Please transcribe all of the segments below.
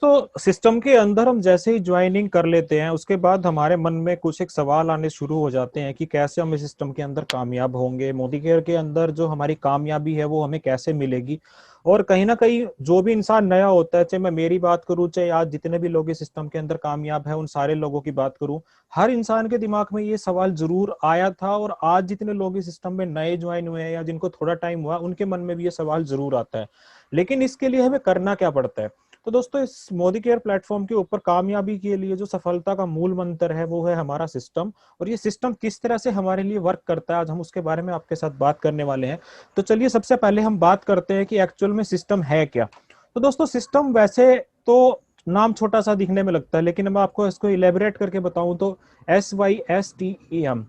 दोस्तों सिस्टम के अंदर हम जैसे ही ज्वाइनिंग कर लेते हैं उसके बाद हमारे मन में कुछ एक सवाल आने शुरू हो जाते हैं कि कैसे हम इस सिस्टम के अंदर कामयाब होंगे, मोदी केयर के अंदर जो हमारी कामयाबी है वो हमें कैसे मिलेगी। और कहीं ना कहीं जो भी इंसान नया होता है, चाहे मैं मेरी बात करूं चाहे आज जितने भी लोग इस सिस्टम के अंदर कामयाब है उन सारे लोगों की बात करूं, हर इंसान के दिमाग में ये सवाल जरूर आया था। और आज जितने लोग इस सिस्टम में नए ज्वाइन हुए हैं या जिनको थोड़ा टाइम हुआ उनके मन में भी ये सवाल जरूर आता है। लेकिन इसके लिए हमें करना क्या पड़ता है? तो दोस्तों इस मोदी केयर प्लेटफॉर्म के ऊपर कामयाबी के लिए जो सफलता का मूल मंत्र है वो है हमारा सिस्टम। और ये सिस्टम किस तरह से हमारे लिए वर्क करता है आज हम उसके बारे में आपके साथ बात करने वाले हैं। तो चलिए सबसे पहले हम बात करते हैं कि एक्चुअल में सिस्टम है क्या। तो दोस्तों सिस्टम वैसे तो नाम छोटा सा दिखने में लगता है, लेकिन मैं आपको इसको इलेबोरेट करके बताऊं तो SYSTEM,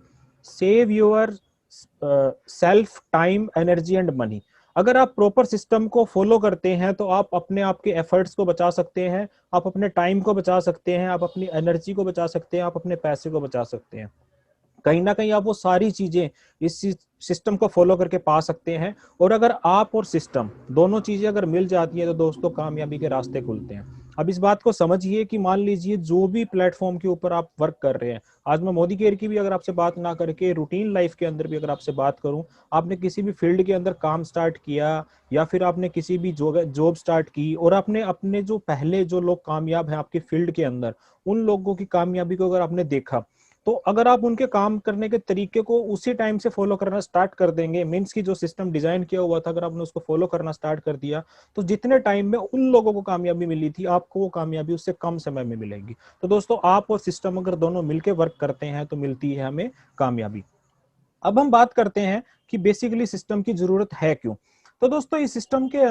save your self time energy and money. अगर आप प्रॉपर सिस्टम को फॉलो करते हैं तो आप अपने आप के एफर्ट्स को बचा सकते हैं, आप अपने टाइम को बचा सकते हैं, आप अपनी एनर्जी को बचा सकते हैं, आप अपने पैसे को बचा सकते हैं। कहीं ना कहीं आप वो सारी चीजें इस सिस्टम को फॉलो करके पा सकते हैं। और अगर आप और सिस्टम दोनों चीजें अगर मिल जाती है तो दोस्तों कामयाबी के रास्ते खुलते हैं। अब इस बात को समझिए कि मान लीजिए जो भी प्लेटफॉर्म के ऊपर आप वर्क कर रहे हैं, आज मैं मोदी केयर की भी अगर आपसे बात ना करके रूटीन लाइफ के अंदर भी अगर आपसे बात करूं, आपने किसी भी फील्ड के अंदर काम स्टार्ट किया या फिर आपने किसी भी जॉब स्टार्ट की और आपने अपने जो पहले जो लोग कामयाब हैं आपके फील्ड के अंदर उन लोगों की कामयाबी को अगर आपने देखा, तो अगर आप उनके काम करने के तरीके को उसी टाइम से फॉलो करना स्टार्ट कर देंगे, मीन्स की जो सिस्टम डिजाइन किया हुआ था अगर आपने उसको फॉलो करना स्टार्ट कर दिया, तो जितने टाइम में उन लोगों को कामयाबी मिली थी आपको वो कामयाबी उससे कम समय में मिलेगी। तो दोस्तों आप और सिस्टम अगर दोनों मिलकर वर्क करते हैं तो मिलती है हमें कामयाबी। अब हम बात करते हैं कि बेसिकली सिस्टम की जरूरत है क्यों। तो दोस्तों इस सिस्टम के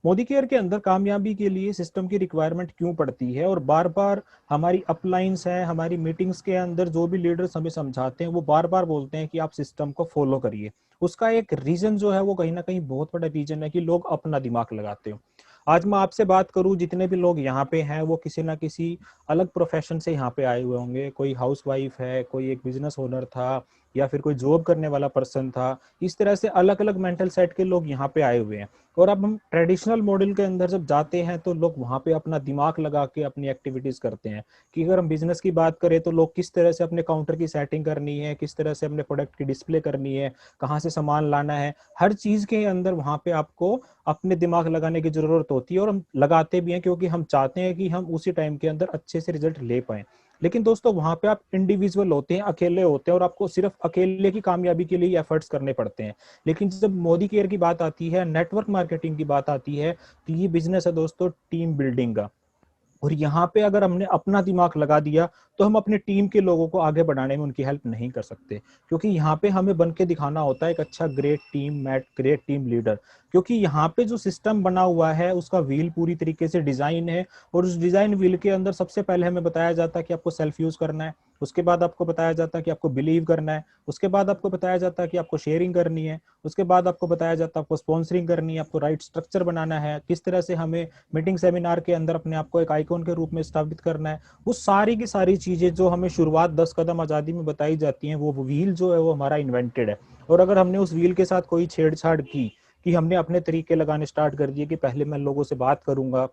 मोदी केयर के अंदर कामयाबी के लिए सिस्टम की रिक्वायरमेंट क्यों पड़ती है और बार बार हमारी अपलाइंस है, हमारी मीटिंग्स के अंदर जो भी लीडर्स हमें समझाते हैं वो बार बार बोलते हैं कि आप सिस्टम को फॉलो करिए। उसका एक रीजन जो है वो कहीं ना कहीं बहुत बड़ा रीजन है कि लोग अपना दिमाग लगाते हो। आज मैं आपसे बात करूं, जितने भी लोग यहाँ पे हैं वो किसी ना किसी अलग प्रोफेशन से यहाँ पे आए हुए होंगे। कोई हाउस वाइफ है, कोई एक बिजनेस ओनर था, या फिर कोई जॉब करने वाला पर्सन था। इस तरह से अलग अलग मेंटल सेट के लोग यहाँ पे आए हुए हैं। और अब हम ट्रेडिशनल मॉडल के अंदर जब जाते हैं तो लोग वहाँ पे अपना दिमाग लगा के अपनी एक्टिविटीज करते हैं। कि अगर हम बिजनेस की बात करें तो लोग किस तरह से अपने काउंटर की सेटिंग करनी है, किस तरह से अपने प्रोडक्ट की डिस्प्ले करनी है, कहाँ से सामान लाना है, हर चीज के अंदर वहाँ पे आपको अपने दिमाग लगाने की जरूरत होती है। और हम लगाते भी हैं क्योंकि हम चाहते हैं कि हम उसी टाइम के अंदर अच्छे से रिजल्ट ले पाए। लेकिन दोस्तों वहां पे आप इंडिविजुअल होते हैं, अकेले होते हैं और आपको सिर्फ अकेले की कामयाबी के लिए एफर्ट्स करने पड़ते हैं। लेकिन जब मोदी केयर की बात आती है, नेटवर्क मार्केटिंग की बात आती है, तो ये बिजनेस है दोस्तों टीम बिल्डिंग का। और यहाँ पे अगर हमने अपना दिमाग लगा दिया तो हम अपने टीम के लोगों को आगे बढ़ाने में उनकी हेल्प नहीं कर सकते। क्योंकि यहाँ पे हमें बन के दिखाना होता है एक अच्छा great team mate, great team leader. क्योंकि यहाँ पे जो सिस्टम बना हुआ है उसका व्हील पूरी तरीके से डिजाइन है। और उस डिजाइन व्हील के अंदर सबसे पहले हमें बताया जाता है कि आपको सेल्फ यूज करना है, उसके बाद आपको बताया जाता है कि आपको बिलीव करना है, उसके बाद आपको बताया जाता है कि आपको शेयरिंग करनी है, उसके बाद आपको बताया जाता है आपको स्पॉन्सरिंग करनी है, आपको राइट स्ट्रक्चर बनाना है, किस तरह से हमें मीटिंग सेमिनार के अंदर अपने आप को एक आइकॉन के रूप में स्थापित करना है। वो सारी की सारी चीजें जो हमें शुरुआत 10 कदम आजादी में बताई जाती हैं वो व्हील जो है वो हमारा इन्वेंटेड है। और अगर हमने उस व्हील के साथ कोई छेड़छाड़ की कि हमने अपने तरीके लगाने स्टार्ट कर दिए कि पहले मैं लोगों से बात करूंगा,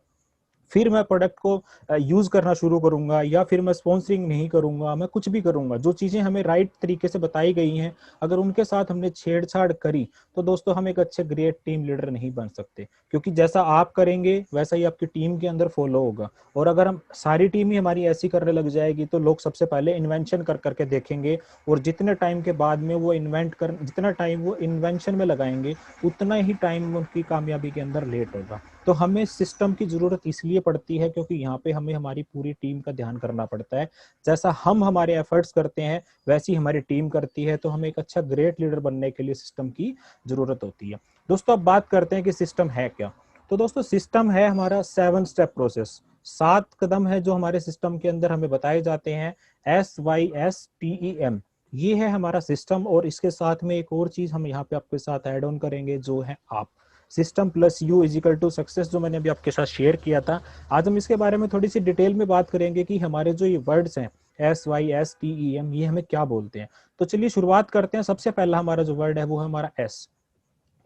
फिर मैं प्रोडक्ट को यूज करना शुरू करूंगा, या फिर मैं स्पॉन्सरिंग नहीं करूंगा, मैं कुछ भी करूंगा, जो चीजें हमें राइट तरीके से बताई गई हैं अगर उनके साथ हमने छेड़छाड़ करी तो दोस्तों हम एक अच्छे ग्रेट टीम लीडर नहीं बन सकते। क्योंकि जैसा आप करेंगे वैसा ही आपकी टीम के अंदर फॉलो होगा। और अगर हम सारी टीम ही हमारी ऐसी करने लग जाएगी तो लोग सबसे पहले इन्वेंशन कर करके देखेंगे। और जितने टाइम के बाद में वो जितना टाइम वो इन्वेंशन में लगाएंगे उतना ही टाइम उनकी कामयाबी के अंदर लेट होगा। तो हमें सिस्टम की जरूरत इसलिए पड़ती है क्योंकि यहाँ पे हमें हमारी पूरी टीम का ध्यान करना पड़ता है। जैसा हम हमारे एफर्ट्स करते हैं वैसी हमारी टीम करती है। तो हमें एक अच्छा ग्रेट लीडर बनने के लिए सिस्टम की जरूरत होती है। दोस्तों अब बात करते हैं कि सिस्टम है क्या। तो दोस्तों सिस्टम है हमारा 7 स्टेप प्रोसेस, 7 कदम है जो हमारे सिस्टम के अंदर हमें बताए जाते हैं। SYSTEM, ये है हमारा सिस्टम। और इसके साथ में एक और चीज हम यहाँ पे आपके साथ ऐड ऑन करेंगे जो है आप। System plus you is equal to success, जो मैंने अभी आपके साथ शेयर किया था। आज हम इसके बारे में थोड़ी सी डिटेल में बात करेंगे कि हमारे जो ये वर्ड्स हैं SYSTEM ये हमें क्या बोलते हैं। तो चलिए शुरुआत करते हैं। सबसे पहला हमारा जो वर्ड है वो है हमारा एस।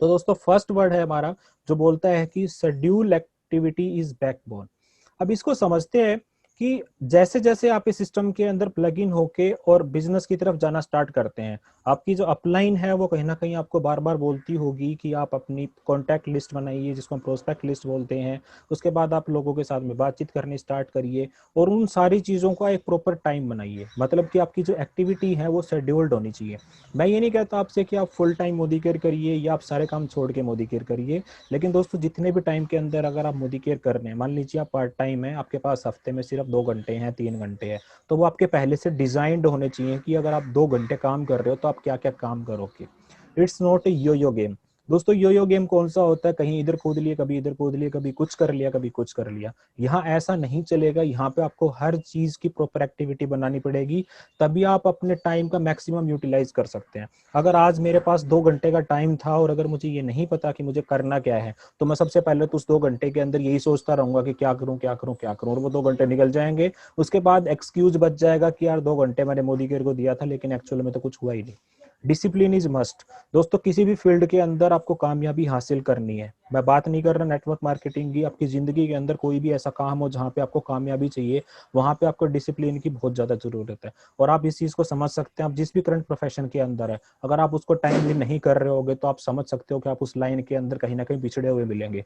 तो दोस्तों फर्स्ट वर्ड है हमारा जो बोलता है कि शेड्यूल एक्टिविटी इज बैकबोन। अब इसको समझते हैं कि जैसे जैसे आप इस सिस्टम के अंदर प्लग इन होके और बिजनेस की तरफ जाना स्टार्ट करते हैं, आपकी जो अपलाइन है वो कहीं ना कहीं आपको बार बार बोलती होगी कि आप अपनी कॉन्टैक्ट लिस्ट बनाइए, जिसको हम प्रोस्पेक्ट लिस्ट बोलते हैं। उसके बाद आप लोगों के साथ में बातचीत करनी स्टार्ट करिए और उन सारी चीज़ों का एक प्रॉपर टाइम बनाइए। मतलब कि आपकी जो एक्टिविटी है वो शेड्यूल्ड होनी चाहिए। मैं ये नहीं कहता आपसे कि आप फुल टाइम मोदी केयर करिए या आप सारे काम छोड़ के मोदी केयर करिए, लेकिन दोस्तों जितने भी टाइम के अंदर अगर आप मोदी केयर कर रहे हैं, मान लीजिए आप पार्ट टाइम है, आपके पास हफ्ते में सिर्फ 2 घंटे हैं, 3 घंटे हैं, तो वो आपके पहले से डिजाइंड होने चाहिए कि अगर आप 2 घंटे काम कर रहे हो तो आप क्या क्या काम करोगे। It's not a yo yo game. दोस्तों यो यो गेम कौन सा होता है, कहीं इधर कूद लिए, कभी इधर कूद लिए, कभी कुछ कर लिया, कभी कुछ कर लिया। यहाँ ऐसा नहीं चलेगा। यहाँ पे आपको हर चीज की प्रॉपर एक्टिविटी बनानी पड़ेगी, तभी आप अपने टाइम का मैक्सिमम यूटिलाइज कर सकते हैं। अगर आज मेरे पास 2 घंटे का टाइम था और अगर मुझे ये नहीं पता कि मुझे करना क्या है, तो मैं सबसे पहले तो उस 2 घंटे के अंदर यही सोचता रहूंगा कि क्या करूं क्या करूं क्या करूं, और वो 2 घंटे निकल जाएंगे। उसके बाद एक्सक्यूज बच जाएगा कि यार 2 घंटे मैंने मोदी केयर को दिया था लेकिन एक्चुअल में तो कुछ हुआ ही नहीं। Discipline is must. दोस्तों किसी भी फील्ड के अंदर आपको कामयाबी हासिल करनी है, मैं बात नहीं कर रहा नेटवर्क मार्केटिंग की, आपकी जिंदगी के अंदर कोई भी ऐसा काम हो जहाँ पे आपको कामयाबी चाहिए, वहां पे आपको डिसिप्लिन की बहुत ज्यादा जरूरत है। और आप इस चीज को समझ सकते हैं, आप जिस भी करंट प्रोफेशन के अंदर है, अगर आप उसको टाइमली नहीं कर रहे होगे तो आप समझ सकते हो कि आप उस लाइन के अंदर कहीं ना कहीं पिछड़े हुए मिलेंगे।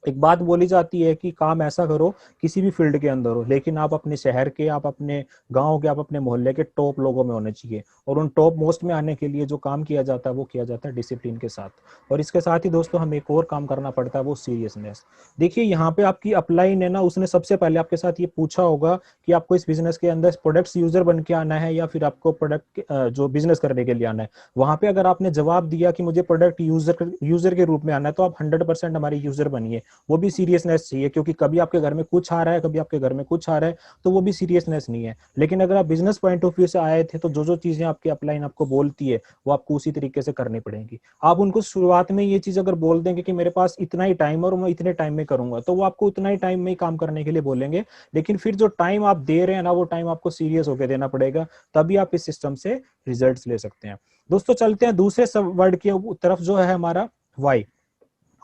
एक बात बोली जाती है कि काम ऐसा करो, किसी भी फील्ड के अंदर हो, लेकिन आप अपने शहर के, आप अपने गांव के, आप अपने मोहल्ले के टॉप लोगों में होने चाहिए। और उन टॉप मोस्ट में आने के लिए जो काम किया जाता है वो किया जाता है डिसिप्लिन के साथ। और इसके साथ ही दोस्तों हमें एक और काम करना पड़ता है, वो सीरियसनेस। देखिए यहाँ पे आपकी अपलाइन है ना, उसने सबसे पहले आपके साथ ये पूछा होगा कि आपको इस बिजनेस के अंदर प्रोडक्ट्स यूजर बन के आना है या फिर आपको प्रोडक्ट जो बिजनेस करने के लिए आना है। वहां पे अगर आपने जवाब दिया कि मुझे प्रोडक्ट यूजर के रूप में आना है, तो आप 100% हमारे यूजर बनिए। वो भी सीरियसनेस चाहिए, क्योंकि कभी आपके घर में कुछ आ रहा है, कभी आपके घर में कुछ आ रहा है, तो वो भी सीरियसनेस नहीं है। लेकिन अगर आप बिजनेस पॉइंट ऑफ व्यू से आए थे, तो जो जो चीजें आपकी अपलाइन आपको बोलती है वो आपको उसी तरीके से करनी पड़ेंगी। आप उनको शुरुआत में ये चीज अगर बोल देंगे कि मेरे पास इतना ही टाइम और मैं इतने टाइम में करूंगा, तो वो आपको उतना ही टाइम में ही काम करने के लिए बोलेंगे। लेकिन फिर जो टाइम आप दे रहे हैं ना, वो टाइम आपको सीरियस होकर देना पड़ेगा, तभी आप इस सिस्टम से रिजल्ट्स ले सकते हैं। दोस्तों चलते हैं दूसरे वर्ड की तरफ, जो है हमारा वाई।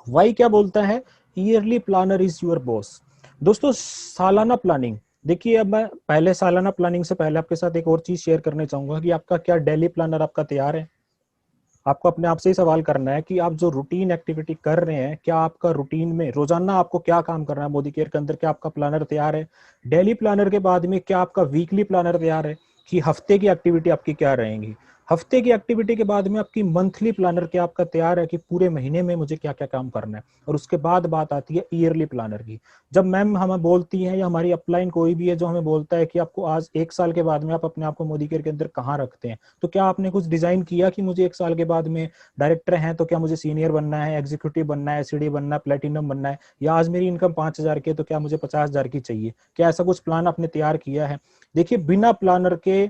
वाई क्या बोलता है, yearly planner is your boss. दोस्तों सालाना प्लानिंग, देखिए अब मैं पहले सालाना प्लानिंग से पहले आपके साथ एक और चीज शेयर करना चाहूंगा कि आपका क्या डेली प्लानर आपका तैयार है। आपको अपने आप से ही सवाल करना है कि आप जो रूटीन एक्टिविटी कर रहे हैं, क्या आपका रूटीन में रोजाना आपको क्या काम करना है मोदी केयर के अंदर, क्या आपका प्लानर तैयार है। डेली प्लानर के बाद में क्या आपका वीकली प्लानर तैयार है, कि हफ्ते की एक्टिविटी आपकी क्या रहेंगी। हफ्ते की एक्टिविटी के बाद में आपकी मंथली प्लानर क्या आपका तैयार है, कि पूरे महीने में मुझे क्या क्या काम करना है। और उसके बाद बात आती है ईयरली प्लानर की। जब मैम हमें बोलती है या हमारी अपलाइन कोई भी है जो हमें बोलता है कि आपको आज 1 साल के बाद में आप अपने आप को मोदी केयर के अंदर कहाँ रखते हैं, तो क्या आपने कुछ डिजाइन किया कि मुझे 1 साल के बाद में डायरेक्टर हैं तो क्या मुझे सीनियर बनना है, एग्जीक्यूटिव बनना है, सीडी बनना है, प्लेटिनम बनना है, या आज मेरी इनकम 5,000 की है तो क्या मुझे 50,000 की चाहिए। क्या ऐसा कुछ प्लान आपने तैयार किया है। देखिए बिना प्लानर के,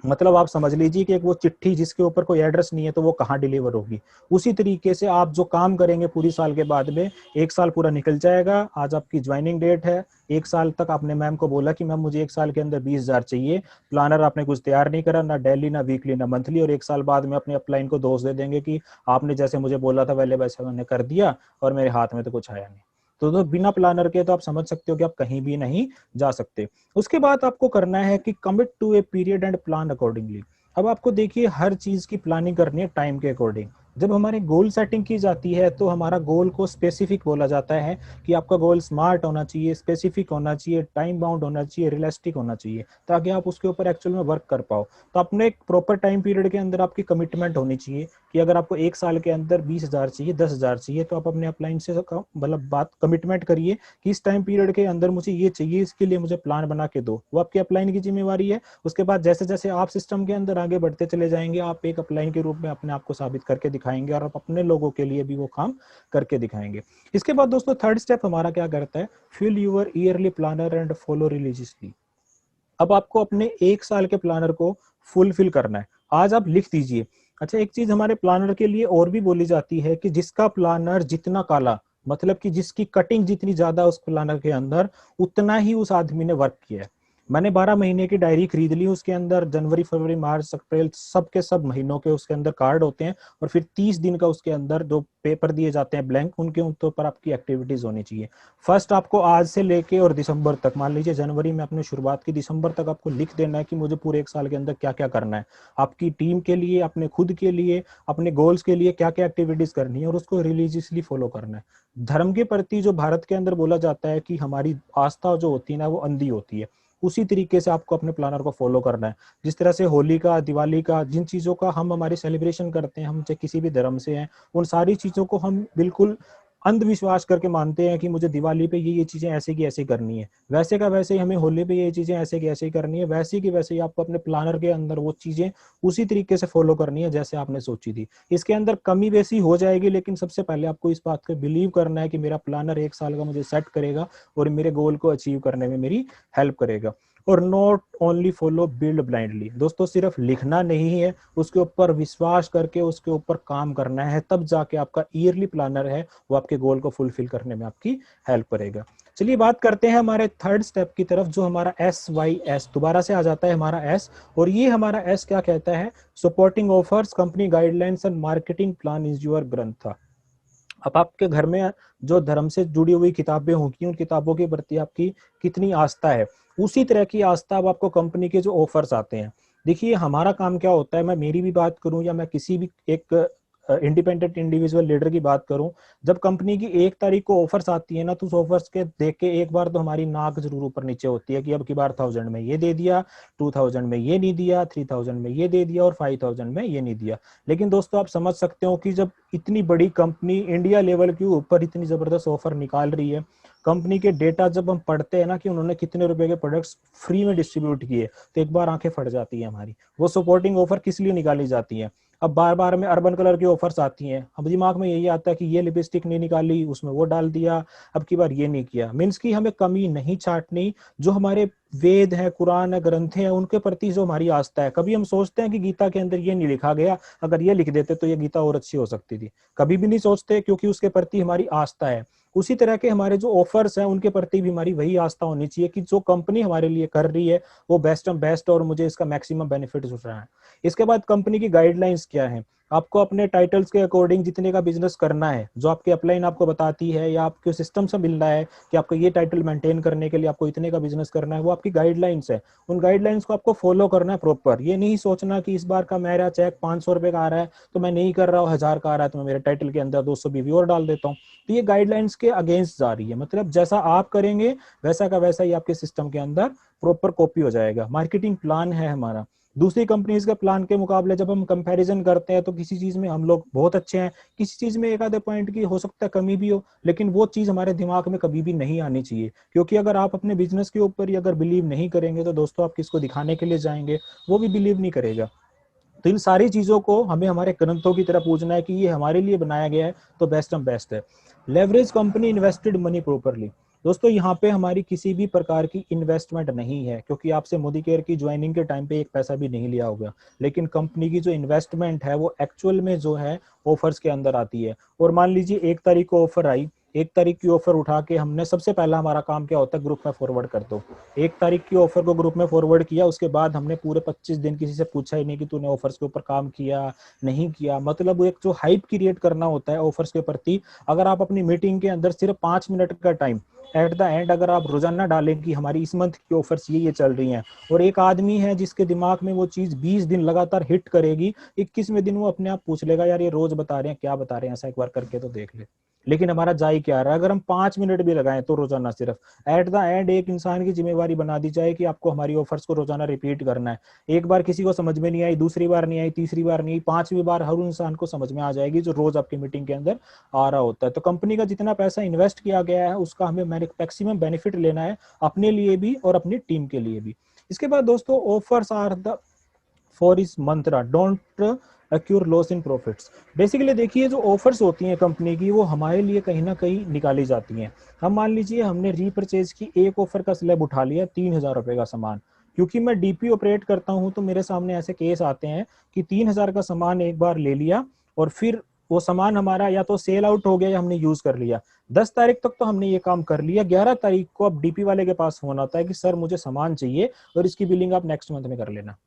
मतलब आप समझ लीजिए कि एक वो चिट्ठी जिसके ऊपर कोई एड्रेस नहीं है तो वो कहाँ डिलीवर होगी। उसी तरीके से आप जो काम करेंगे पूरी साल के बाद में, 1 साल पूरा निकल जाएगा, आज आपकी ज्वाइनिंग डेट है, 1 साल तक आपने मैम को बोला कि मैम मुझे 1 साल के अंदर 20,000 चाहिए। प्लानर आपने कुछ तैयार नहीं करा, ना डेली ना वीकली ना मंथली, और 1 साल बाद में अपने अपलाइन को दोष दे देंगे कि आपने जैसे मुझे बोला था पहले वैसे मैंने कर दिया और मेरे हाथ में तो कुछ आया नहीं। तो बिना प्लानर के तो आप समझ सकते हो कि आप कहीं भी नहीं जा सकते। उसके बाद आपको करना है कि commit to a period and plan accordingly. अब आपको देखिए हर चीज की प्लानिंग करनी है टाइम के अकॉर्डिंग। जब हमारी गोल सेटिंग की जाती है तो हमारा गोल को स्पेसिफिक बोला जाता है, कि आपका गोल स्मार्ट होना चाहिए, स्पेसिफिक होना चाहिए, टाइम बाउंड होना चाहिए, रियलिस्टिक होना चाहिए, ताकि आप उसके ऊपर एक्चुअल में वर्क कर पाओ। तो अपने एक प्रॉपर टाइम पीरियड के अंदर आपकी कमिटमेंट होनी चाहिए, कि अगर आपको 1 साल के अंदर 20,000 चाहिए, 10,000 चाहिए, तो आप अपने अपलाइन से मतलब बात कमिटमेंट करिए कि इस टाइम पीरियड के अंदर मुझे ये चाहिए, इसके लिए मुझे प्लान बना के दो। वो आपकी अपलाइन की जिम्मेवारी है। उसके बाद जैसे जैसे आप सिस्टम के अंदर आगे बढ़ते चले जाएंगे, आप एक अपलाइन के रूप में अपने आप को साबित करके दिखाएंगे और आप अपने लोगों के लिए भी वो काम करके दिखाएंगे। इसके बाद दोस्तों थर्ड स्टेप हमारा क्या करता है, fill your yearly planner and follow religiously. अब आपको अपने 1 साल के प्लानर को फुलफिल करना है। आज आप लिख दीजिए। अच्छा एक चीज हमारे प्लानर के लिए और भी बोली जाती है कि जिसका प्लानर जितना काला, मतलब कि जिसकी कटिंग जितनी ज्यादा उस प्लानर के अंदर, उतना ही उस आदमी ने वर्क किया है। मैंने 12 महीने की डायरी खरीद ली, उसके अंदर जनवरी फरवरी मार्च अप्रैल सब के सब महीनों के उसके अंदर कार्ड होते हैं, और फिर 30 दिन का उसके अंदर जो पेपर दिए जाते हैं ब्लैंक, उनके ऊपर आपकी एक्टिविटीज होनी चाहिए। फर्स्ट आपको आज से लेके और दिसंबर तक, मान लीजिए जनवरी में आपने शुरुआत की, दिसंबर तक आपको लिख देना है कि मुझे पूरे एक साल के अंदर क्या क्या करना है, आपकी टीम के लिए, अपने खुद के लिए, अपने गोल्स के लिए क्या क्या एक्टिविटीज करनी है, और उसको रिलीजियसली फॉलो करना है। धर्म के प्रति जो भारत के अंदर बोला जाता है कि हमारी आस्था जो होती है ना वो अंधी होती है, उसी तरीके से आपको अपने प्लानर को फॉलो करना है। जिस तरह से होली का, दिवाली का, जिन चीजों का हम हमारी सेलिब्रेशन करते हैं, हम चाहे किसी भी धर्म से हैं, उन सारी चीजों को हम बिल्कुल अंधविश्वास करके मानते हैं कि मुझे दिवाली पे ये चीजें ऐसे की ऐसे करनी है, वैसे का वैसे ही हमें होली पे ये चीजें ऐसे की ऐसे ही करनी है, वैसे की वैसे ही आपको अपने प्लानर के अंदर वो चीजें उसी तरीके से फॉलो करनी है जैसे आपने सोची थी। इसके अंदर कमी बेसी हो जाएगी, लेकिन सबसे पहले आपको इस बात को बिलीव करना है कि मेरा प्लानर एक साल का मुझे सेट करेगा और मेरे गोल को अचीव करने में मेरी हेल्प करेगा। और not only follow build blindly, दोस्तों सिर्फ लिखना नहीं है, उसके ऊपर विश्वास करके उसके ऊपर काम करना है, तब जाके आपका ईयरली प्लानर है वो आपके गोल को फुलफिल करने में आपकी हेल्प करेगा। चलिए बात करते हैं हमारे थर्ड स्टेप की तरफ, जो हमारा SYS, दोबारा से आ जाता है हमारा S, और ये हमारा S क्या कहता है, supporting offers, company guidelines and marketing plan is your ग्रंथ। अब आपके घर में जो धर्म से जुड़ी हुई किताबें होंगी, उन किताबों के प्रति आपकी कितनी आस्था है, उसी तरह की आस्था अब आपको कंपनी के जो ऑफर्स आते हैं। देखिए हमारा काम क्या होता है, मैं मेरी भी बात करूं या मैं किसी भी एक इंडिपेंडेंट इंडिविजुअल लीडर की बात करूं, जब कंपनी की 1 तारीख को ऑफर्स आती है ना, तो उस ऑफर्स के देख के एक बार तो हमारी नाक जरूर ऊपर नीचे होती है कि अब की बार 1000 में ये दे दिया, 2000 में ये नहीं दिया, 3000 में ये दे दिया और 5000 में ये नहीं दिया। लेकिन दोस्तों आप समझ सकते हो कि जब इतनी बड़ी कंपनी इंडिया लेवल के ऊपर इतनी जबरदस्त ऑफर निकाल रही है, कंपनी के डेटा जब हम पढ़ते हैं ना कि उन्होंने कितने रुपए के प्रोडक्ट्स फ्री में डिस्ट्रीब्यूट किए, तो एक बार आंखें फट जाती है हमारी। वो सपोर्टिंग ऑफर किस लिए निकाली जाती है, अब बार बार में अर्बन कलर की ऑफर्स आती हैं, अब दिमाग में यही आता है कि ये लिपस्टिक नहीं निकाली, उसमें वो डाल दिया, अब की बार ये नहीं किया। मीन्स की हमें कमी नहीं छाटनी, जो हमारे वेद है, कुरान है, ग्रंथ है, उनके प्रति जो हमारी आस्था है। कभी हम सोचते हैं कि गीता के अंदर ये नहीं लिखा गया, अगर ये लिख देते तो ये गीता और अच्छी हो सकती थी, कभी भी नहीं सोचते, क्योंकि उसके प्रति हमारी आस्था है। उसी तरह के हमारे जो ऑफर्स हैं उनके प्रति भी हमारी वही आस्था होनी चाहिए कि जो कंपनी हमारे लिए कर रही है वो बेस्ट ऑफ बेस्ट और मुझे इसका मैक्सिमम बेनिफिट उठ रहा है। इसके बाद कंपनी की गाइडलाइंस क्या है, आपको अपने टाइटल्स के अकॉर्डिंग जितने का बिजनेस करना है, जो आपकी अपलाइन आपको बताती है या आपके सिस्टम से मिल रहा है कि आपको ये टाइटल मेंटेन करने के लिए आपको इतने का बिजनेस करना है, वो आपकी गाइडलाइंस है। उन गाइडलाइंस को आपको फॉलो करना है प्रॉपर। ये नहीं सोचना कि इस बार का मेरा चेक 500 रुपए का आ रहा है तो मैं नहीं कर रहा हूँ, 1000 का आ रहा है तो मैं मेरे टाइटल के अंदर 200 बीवी और डाल देता हूँ। तो ये गाइडलाइंस के अगेंस्ट जा रही है, मतलब जैसा आप करेंगे वैसा का वैसा ही आपके सिस्टम के अंदर प्रॉपर कॉपी हो जाएगा। मार्केटिंग प्लान है हमारा, दूसरी कंपनीज के प्लान के मुकाबले जब हम कंपैरिजन करते हैं तो किसी चीज में हम लोग बहुत अच्छे हैं, किसी चीज में एक आधे पॉइंट की हो सकता है कमी भी हो, लेकिन वो चीज हमारे दिमाग में कभी भी नहीं आनी चाहिए, क्योंकि अगर आप अपने बिजनेस के ऊपर ही अगर बिलीव नहीं करेंगे तो दोस्तों आप किसको दिखाने के लिए जाएंगे, वो भी बिलीव नहीं करेगा। तो इन सारी चीजों को हमें हमारे ग्रंथों की तरह पूछना है कि ये हमारे लिए बनाया गया है तो बेस्ट ऑफ बेस्ट है। Leverage company invested money properly, दोस्तों यहाँ पे हमारी किसी भी प्रकार की इन्वेस्टमेंट नहीं है, क्योंकि आपसे मोदी केयर की ज्वाइनिंग के टाइम पे एक पैसा भी नहीं लिया होगा, लेकिन कंपनी की जो इन्वेस्टमेंट है वो एक्चुअल में जो है ऑफर्स के अंदर आती है। और मान लीजिए 1 तारीख को ऑफर आई, 1 तारीख की ऑफर उठा के हमने, सबसे पहला हमारा काम क्या होता है, ग्रुप में फॉरवर्ड कर दो। 1 तारीख की ऑफर को ग्रुप में फॉरवर्ड किया, उसके बाद हमने पूरे 25 दिन किसी से पूछा ही नहीं कि तूने ऑफर्स के ऊपर काम किया नहीं किया। मतलब एक जो हाइप क्रिएट करना होता है ऑफर्स के प्रति, अगर आप अपनी मीटिंग के अंदर सिर्फ 5 मिनट का टाइम एट द एंड अगर आप रोजाना डालें कि हमारी इस मंथ की ऑफर्स ये चल रही हैं, और एक आदमी है जिसके दिमाग में वो चीज 20 दिन लगातार हिट करेगी, 21वें दिन वो अपने आप पूछ लेगा यार ये रोज बता रहे हैं क्या बता रहे हैं, ऐसा एक बार करके तो देख ले। लेकिन हमारा जाए क्या रहा है, अगर हम 5 मिनट भी लगाएं तो रोजाना सिर्फ, एट द एंड एक इंसान की जिम्मेवारी बना दी जाए कि आपको हमारी ऑफर्स को रोजाना रिपीट करना है। एक बार किसी को समझ में नहीं आई, दूसरी बार नहीं आई, तीसरी बार नहीं आई, 5वीं बार हर इंसान को समझ में आ जाएगी जो रोज आपकी मीटिंग के अंदर आ रहा होता है। तो कंपनी का जितना पैसा इन्वेस्ट किया गया है उसका हमें मैक्सिमम बेनिफिट लेना है, अपने लिए भी और अपनी टीम के लिए भी। इसके बाद दोस्तों, ऑफर्स आर द फॉर इस mantra, don't occur loss in profits. Basically देखिए जो ऑफर्स होती हैं कंपनी की वो हमारे लिए कहीं ना कहीं निकाली जाती हैं। हम मान लीजिए हमने रीपरचेज की, एक ऑफर का स्लैब उठा लिया 3000 रुपए का सामान, क्योंकि मैं डीपी ऑपरेट करता हूं तो मेरे सामने ऐसे केस आते हैं कि 3000 का सामान एक बार ले लिया और फिर वो सामान हमारा या तो सेल आउट हो गया या हमने यूज कर लिया। 10 तारीख तक तो हमने ये काम कर लिया, 11 तारीख को अब डीपी वाले के पास फोन आता है कि सर मुझे सामान चाहिए और इसकी बिलिंग आप नेक्स्ट मंथ में कर लेना।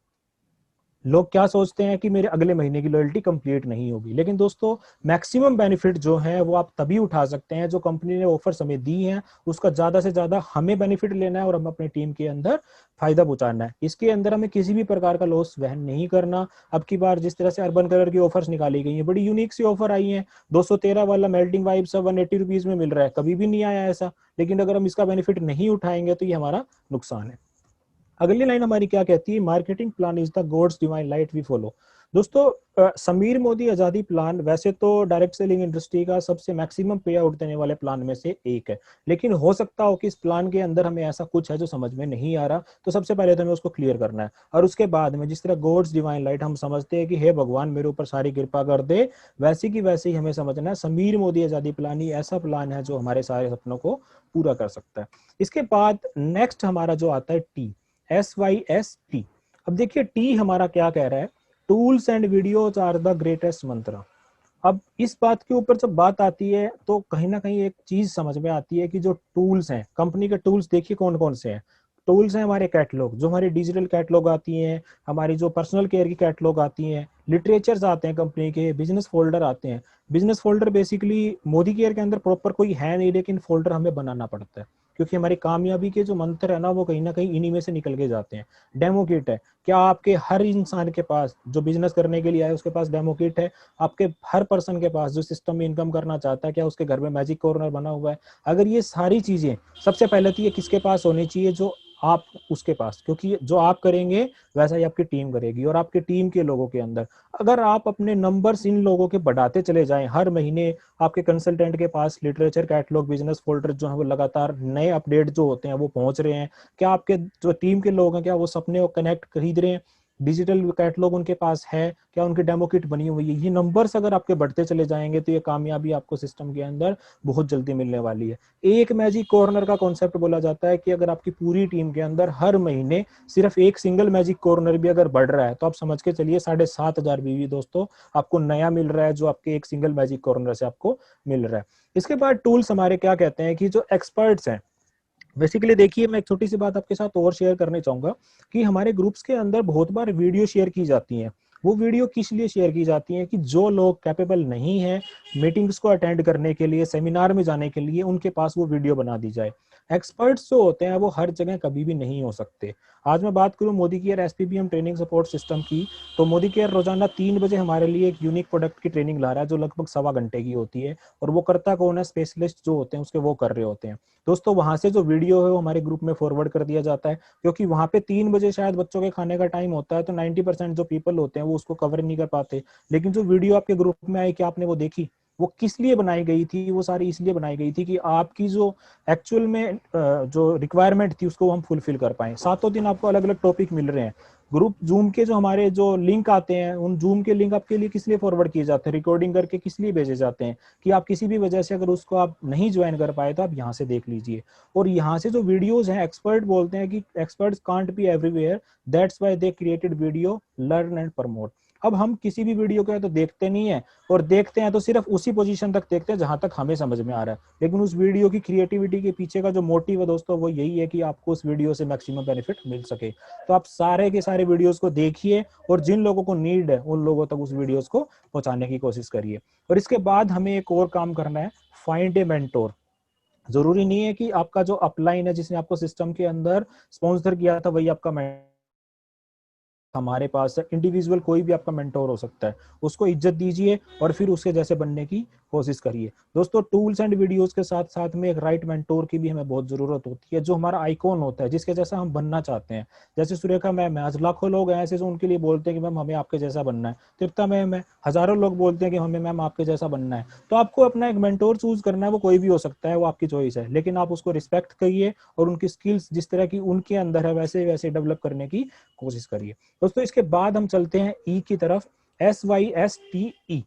लोग क्या सोचते हैं कि मेरे अगले महीने की लॉयल्टी कंप्लीट नहीं होगी, लेकिन दोस्तों मैक्सिमम बेनिफिट जो है वो आप तभी उठा सकते हैं जो कंपनी ने ऑफर हमें दी है, उसका ज्यादा से ज्यादा हमें बेनिफिट लेना है और हम अपनी टीम के अंदर फायदा पहुंचाना है। इसके अंदर हमें किसी भी प्रकार का लॉस वहन नहीं करना। अब की बार जिस तरह से अर्बन कलर की ऑफर्स निकाली गई है, बड़ी यूनिक सी ऑफर आई है। 213 वाला मेल्टिंग वाइब सब 180 रुपीज में मिल रहा है, कभी भी नहीं आया ऐसा। लेकिन अगर हम इसका बेनिफिट नहीं उठाएंगे तो ये हमारा नुकसान है। अगली लाइन हमारी क्या कहती है, marketing plan is the god's divine light we follow. दोस्तों समीर मोदी आजादी प्लान वैसे तो डायरेक्ट सेलिंग इंडस्ट्री का सबसे मैक्सिमम पे आउट देने वाले प्लान में से एक है, लेकिन हो सकता हो कि इस प्लान के अंदर हमें ऐसा कुछ है जो समझ में नहीं आ रहा। तो सबसे पहले तो हमें उसको क्लियर करना है, और उसके बाद में जिस तरह गॉड्स डिवाइन लाइट हम समझते हैं कि हे भगवान मेरे ऊपर सारी कृपा कर दे, वैसी की वैसे ही हमें समझना है समीर मोदी आजादी प्लान ही ऐसा प्लान है जो हमारे सारे सपनों को पूरा कर सकता है। इसके बाद नेक्स्ट हमारा जो आता है टी, SYST। अब देखिए टी हमारा क्या कह रहा है, tools and videos are the greatest mantra. अब इस बात के ऊपर जब बात आती है तो कहीं ना कहीं एक चीज समझ में आती है कि जो टूल्स हैं कंपनी के, टूल्स देखिए कौन कौन से हैं। टूल्स हैं हमारे कैटलॉग, जो हमारी डिजिटल कैटलॉग आती हैं, हमारी जो पर्सनल केयर की कैटलॉग आती हैं, लिटरेचर्स आते हैं कंपनी के, बिजनेस फोल्डर आते हैं। Business folder basically Modi care के अंदर प्रॉपर कोई है नहीं, लेकिन फोल्डर हमें बनाना पड़ता है क्योंकि हमारी कामयाबी के जो मंत्र है ना वो कहीं ना कहीं इन्हीं में से निकल के जाते हैं। डेमो किट है, क्या आपके हर इंसान के पास जो बिजनेस करने के लिए आए उसके पास डेमो किट है? आपके हर पर्सन के पास जो सिस्टम में इनकम करना चाहता है, क्या उसके घर में मैजिक कॉर्नर बना हुआ है? अगर ये सारी चीजें, सबसे पहले तो ये किसके पास होनी चाहिए, जो आप उसके पास, क्योंकि जो आप करेंगे वैसा ही आपकी टीम करेगी और आपकी टीम के लोगों के अंदर अगर आप अपने नंबर्स इन लोगों के बढ़ाते चले जाएं, हर महीने आपके कंसल्टेंट के पास लिटरेचर कैटलॉग बिजनेस फोल्डर जो है वो लगातार नए अपडेट जो होते हैं वो पहुंच रहे हैं, क्या आपके जो टीम के लोग हैं क्या वो सपने और कनेक्ट खरीद रहे हैं, डिजिटल कैटलॉग उनके पास है, क्या उनकी डेमो किट बनी हुई है, ये नंबर्स अगर आपके बढ़ते चले जाएंगे तो ये कामयाबी आपको सिस्टम के अंदर बहुत जल्दी मिलने वाली है। एक मैजिक कॉर्नर का कॉन्सेप्ट बोला जाता है कि अगर आपकी पूरी टीम के अंदर हर महीने सिर्फ एक सिंगल मैजिक कॉर्नर भी अगर बढ़ रहा है तो आप समझ के चलिए 7,500 बीवी दोस्तों आपको नया मिल रहा है, जो आपके एक सिंगल मैजिक कॉर्नर से आपको मिल रहा है। इसके बाद टूल्स हमारे क्या कहते हैं कि जो एक्सपर्ट्स हैं, बेसिकली देखिए मैं एक छोटी सी बात आपके साथ और शेयर करना चाहूंगा कि हमारे ग्रुप्स के अंदर बहुत बार वीडियो शेयर की जाती हैं। वो वीडियो किस लिए शेयर की जाती है कि जो लोग कैपेबल नहीं है मीटिंग्स को अटेंड करने के लिए, सेमिनार में जाने के लिए, उनके पास वो वीडियो बना दी जाए। एक्सपर्ट्स जो होते हैं वो हर जगह कभी भी नहीं हो सकते। आज मैं बात करूं Modi care SPPM training support system की, तो मोदी केयर रोजाना 3 बजे हमारे लिए एक यूनिक प्रोडक्ट की ट्रेनिंग ला रहा है जो लगभग 1.25 घंटे की होती है, और वो करता कौन है, स्पेशलिस्ट जो होते हैं उसके वो कर रहे होते हैं। दोस्तों वहां से जो वीडियो है वो हमारे ग्रुप में फॉरवर्ड कर दिया जाता है, क्योंकि वहां पे 3 बजे शायद बच्चों के खाने का टाइम होता है, तो 90% जो पीपल होते हैं वो उसको कवर नहीं कर पाते। लेकिन जो वीडियो आपके ग्रुप में आई, क्या आपने वो देखी? वो किस लिए बनाई गई थी? वो सारी इसलिए बनाई गई थी कि आपकी जो एक्चुअल में जो रिक्वायरमेंट थी उसको हम फुलफिल कर पाए। 7 दिन आपको अलग अलग टॉपिक मिल रहे हैं। ग्रुप जूम के जो हमारे जो लिंक आते हैं, उन जूम के लिंक आपके लिए किस लिए फॉरवर्ड किए जाते हैं, रिकॉर्डिंग करके किस लिए भेजे जाते हैं कि आप किसी भी वजह से अगर उसको आप नहीं ज्वाइन कर पाए तो आप यहाँ से देख लीजिए। और यहाँ से जो वीडियोस हैं, एक्सपर्ट बोलते हैं कि experts can't be everywhere, that's why they created video learn and promote. अब हम किसी भी वीडियो को तो देखते नहीं है, और देखते हैं तो सिर्फ उसी पोजीशन तक देखते हैं जहां तक हमें समझ में आ रहा है, लेकिन उस वीडियो की क्रिएटिविटी के पीछे का जो मोटिव है दोस्तों वो यही है कि आपको उस वीडियो से मैक्सिमम बेनिफिट मिल सके। तो आप सारे के सारे वीडियोस को देखिए और जिन लोगों को नीड है उन लोगों तक उस वीडियोस को पहुंचाने की कोशिश करिए। और इसके बाद हमें एक और काम करना है, फाइंड ए मेंटोर। जरूरी नहीं है कि आपका जो अपलाइन है जिसने आपको सिस्टम के अंदर स्पॉन्सर किया था वही आपका, हमारे पास इंडिविजुअल कोई भी आपका मेंटोर हो सकता है, उसको इज्जत दीजिए और फिर उसके जैसे बनने की कोशिश करिए। दोस्तों टूल्स एंड वीडियोस के साथ साथ में एक राइट मेंटोर की भी हमें बहुत जरूरत होती है, जो हमारा आइकॉन होता है, जिसके जैसा हम बनना चाहते हैं। जैसे सुरेखा मैम है, आज लाखों लोग हैं ऐसे जो उनके लिए बोलते हैं कि मैम हमें आपके जैसा बनना है। तृप्ता मैम है, हजारों लोग बोलते हैं कि हमें मैम आपके जैसा बनना है। तो आपको अपना एक मेंटोर चूज करना है, वो कोई भी हो सकता है, वो आपकी चॉइस है, लेकिन आप उसको रिस्पेक्ट करिए और उनकी स्किल्स जिस तरह की उनके अंदर है वैसे वैसे डेवलप करने की कोशिश करिए। दोस्तों इसके बाद हम चलते हैं ई की तरफ, SYSTE।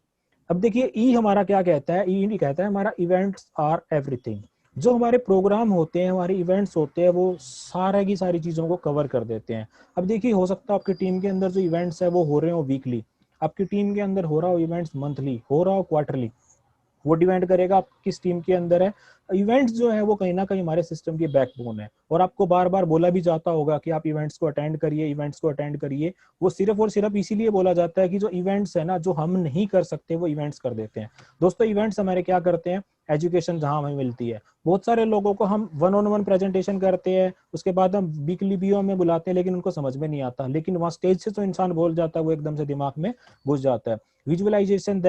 अब देखिए ई हमारा क्या कहता है, ई कहता है हमारा इवेंट्स आर एवरीथिंग। जो हमारे प्रोग्राम होते हैं, हमारे इवेंट्स होते हैं, वो सारा की सारी चीजों को कवर कर देते हैं। अब देखिए हो सकता है आपकी टीम के अंदर जो इवेंट्स है वो हो रहे हो वीकली, आपकी टीम के अंदर हो रहा हो इवेंट्स मंथली, हो रहा हो क्वार्टरली, वो डिपेंड करेगा आप किस टीम के अंदर है। इवेंट्स जो है वो कहीं ना कहीं हमारे सिस्टम की बैकबोन है, और आपको बार बार बोला भी जाता होगा कि आप इवेंट्स को अटेंड करिए, इवेंट्स को अटेंड करिए। वो सिर्फ और सिर्फ इसीलिए बोला जाता है कि जो इवेंट्स है ना, जो हम नहीं कर सकते वो इवेंट्स कर देते हैं। दोस्तों इवेंट्स हमारे क्या करते हैं, एजुकेशन जहां हमें मिलती है, बहुत सारे लोगों को हम वन ऑन वन प्रेजेंटेशन करते हैं, उसके बाद हम वीकली बीओ में बुलाते हैं, लेकिन उनको समझ में नहीं आता, लेकिन वहां स्टेज से तो इंसान बोल जाता है, वो एकदम से दिमाग में घुस जाता है। विजुअलाइजेशन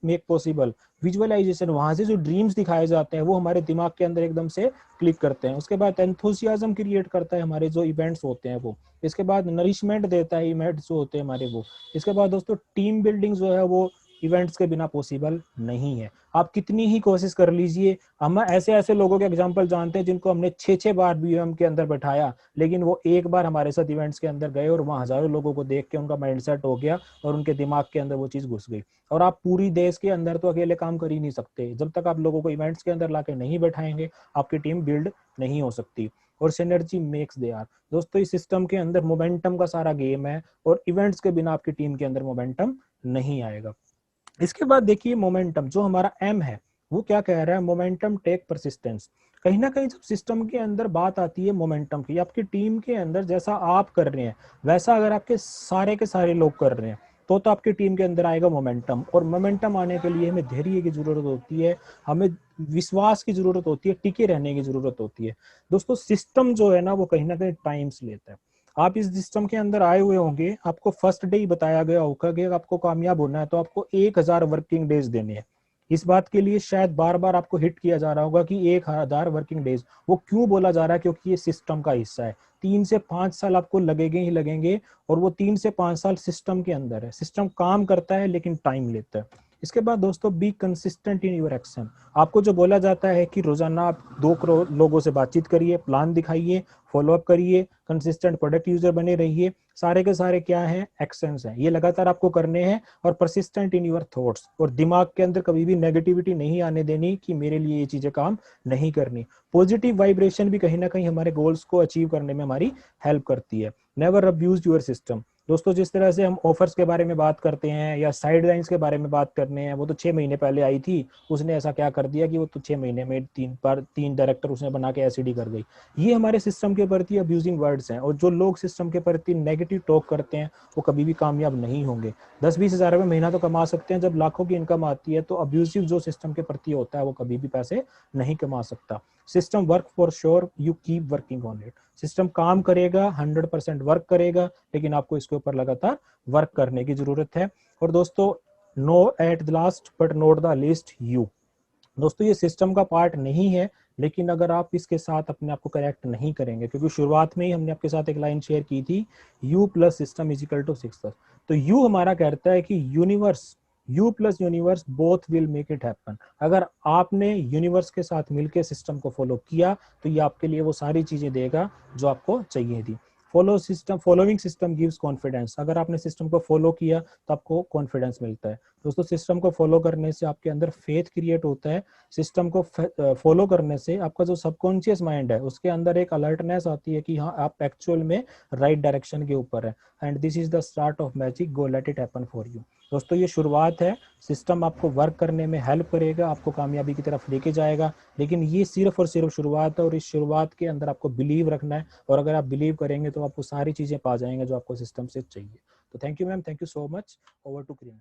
मेक पॉसिबल, विजुअलाइजेशन वहां से जो ड्रीम्स दिखाए जाते हैं वो हमारे दिमाग के अंदर एकदम से क्लिक करते हैं। उसके बाद एंथुसियाज्म क्रिएट करता है हमारे जो इवेंट्स होते हैं वो। इसके बाद नरिशमेंट देता है इवेंट्स जो होते हैं हमारे वो। इसके बाद दोस्तों टीम बिल्डिंग जो है वो इवेंट्स के बिना पॉसिबल नहीं है। आप कितनी ही कोशिश कर लीजिए, हम ऐसे ऐसे लोगों के एग्जांपल जानते हैं जिनको हमने 6 बार बीएम के अंदर बैठाया, लेकिन वो एक बार हमारे साथ इवेंट्स के अंदर गए और वहां हजारों लोगों को देख के उनका माइंडसेट हो गया और उनके दिमाग के अंदर वो चीज घुस गई। और आप पूरी देश के अंदर तो अकेले काम कर ही नहीं सकते, जब तक आप लोगों को इवेंट्स के अंदर लाके नहीं बैठाएंगे आपकी टीम बिल्ड नहीं हो सकती। और सिनर्जी मेक्स दे आर। दोस्तों इस सिस्टम के अंदर मोमेंटम का सारा गेम है, और इवेंट्स के बिना आपकी टीम के अंदर मोमेंटम नहीं आएगा। इसके बाद देखिए मोमेंटम जो हमारा एम है वो क्या कह रहा है, मोमेंटम टेक परसिस्टेंस। कहीं ना कहीं जब सिस्टम के अंदर बात आती है मोमेंटम की, आपकी टीम के अंदर जैसा आप कर रहे हैं वैसा अगर आपके सारे के सारे लोग कर रहे हैं तो आपकी टीम के अंदर आएगा मोमेंटम। और मोमेंटम आने के लिए हमें धैर्य की जरूरत होती है, हमें विश्वास की जरूरत होती है, टिके रहने की जरूरत होती है। दोस्तों सिस्टम जो है ना वो कहीं ना कहीं टाइम्स लेता है। आप इस सिस्टम के अंदर आए हुए होंगे, आपको फर्स्ट डे ही बताया गया होगा कि आपको कामयाब होना है तो आपको 1000 वर्किंग डेज देने हैं। इस बात के लिए शायद बार बार आपको हिट किया जा रहा होगा कि 1000 वर्किंग डेज। वो क्यों बोला जा रहा है, क्योंकि ये सिस्टम का हिस्सा है। 3 से 5 साल आपको लगेंगे ही लगेंगे, और वो 3 से 5 साल सिस्टम के अंदर है। सिस्टम काम करता है लेकिन टाइम लेता है। इसके बाद दोस्तों be consistent in your action. आपको जो बोला जाता है कि रोजाना आप 2 करोड़ लोगों से बातचीत करिए, प्लान दिखाइए, फॉलोअप करिए, कंसिस्टेंट प्रोडक्ट यूजर बने रहिए, सारे के सारे क्या है, एक्शंस हैं, ये लगातार आपको करने हैं। और परसिस्टेंट इन योर थॉट्स, और दिमाग के अंदर कभी भी नेगेटिविटी नहीं आने देनी कि मेरे लिए ये चीजें काम नहीं करनी। पॉजिटिव वाइब्रेशन भी कहीं ना कहीं हमारे गोल्स को अचीव करने में हमारी हेल्प करती है। Never abuse your system. दोस्तों जिस तरह से हम ऑफर्स के बारे में बात करते हैं या साइड लाइन्स के बारे में बात करने हैं, वो तो 6 महीने पहले आई थी, उसने ऐसा क्या कर दिया कि वो तो 6 महीने में 3 डायरेक्टर उसने बना के एसिडी कर गई। ये हमारे सिस्टम के प्रति अब्यूजिंग वर्ड्स हैं, और जो लोग सिस्टम के प्रति नेगेटिव टॉक करते हैं वो कभी भी कामयाब नहीं होंगे। 10-20 हजार रुपये महीना तो कमा सकते हैं, जब लाखों की इनकम आती है तो अब्यूजिव जो सिस्टम के प्रति होता है वो कभी भी पैसे नहीं कमा सकता। System work for sure, you keep working on it. System काम करेगा, 100% वर्क करेगा, लेकिन आपको इसके ऊपर लगातार वर्क करने की जरूरत है। और दोस्तों no at the last but not the least you. दोस्तों ये सिस्टम का पार्ट नहीं है, लेकिन अगर आप इसके साथ अपने आप को करेक्ट नहीं करेंगे, क्योंकि शुरुआत में ही हमने आपके साथ एक लाइन शेयर की थी, you plus system is equal to 6। तो यू हमारा कहता है कि universe, you plus universe both will make it happen. अगर आपने यूनिवर्स के साथ मिलकर सिस्टम को फॉलो किया तो ये आपके लिए वो सारी चीजें देगा जो आपको चाहिए थी। Following system gives confidence. अगर आपने सिस्टम को फॉलो किया तो आपको कॉन्फिडेंस मिलता है। दोस्तों सिस्टम को फॉलो करने से आपके अंदर फेथ क्रिएट होता है। सिस्टम को फॉलो करने से आपका जो सबकॉन्शियस माइंड है उसके अंदर एक अलर्टनेस आती है कि हाँ आप एक्चुअल में राइट डायरेक्शन के ऊपर है। And this is the start of magic, go let it happen for you. दोस्तों ये शुरुआत है। सिस्टम आपको वर्क करने में हेल्प करेगा, आपको कामयाबी की तरफ लेके जाएगा, लेकिन ये सिर्फ और सिर्फ शुरुआत है, और इस शुरुआत के अंदर आपको बिलीव रखना है। और अगर आप बिलीव करेंगे तो आपको सारी चीजें पा जाएंगे जो आपको सिस्टम से चाहिए। तो thank you ma'am, thank you so much. Over to Kurien.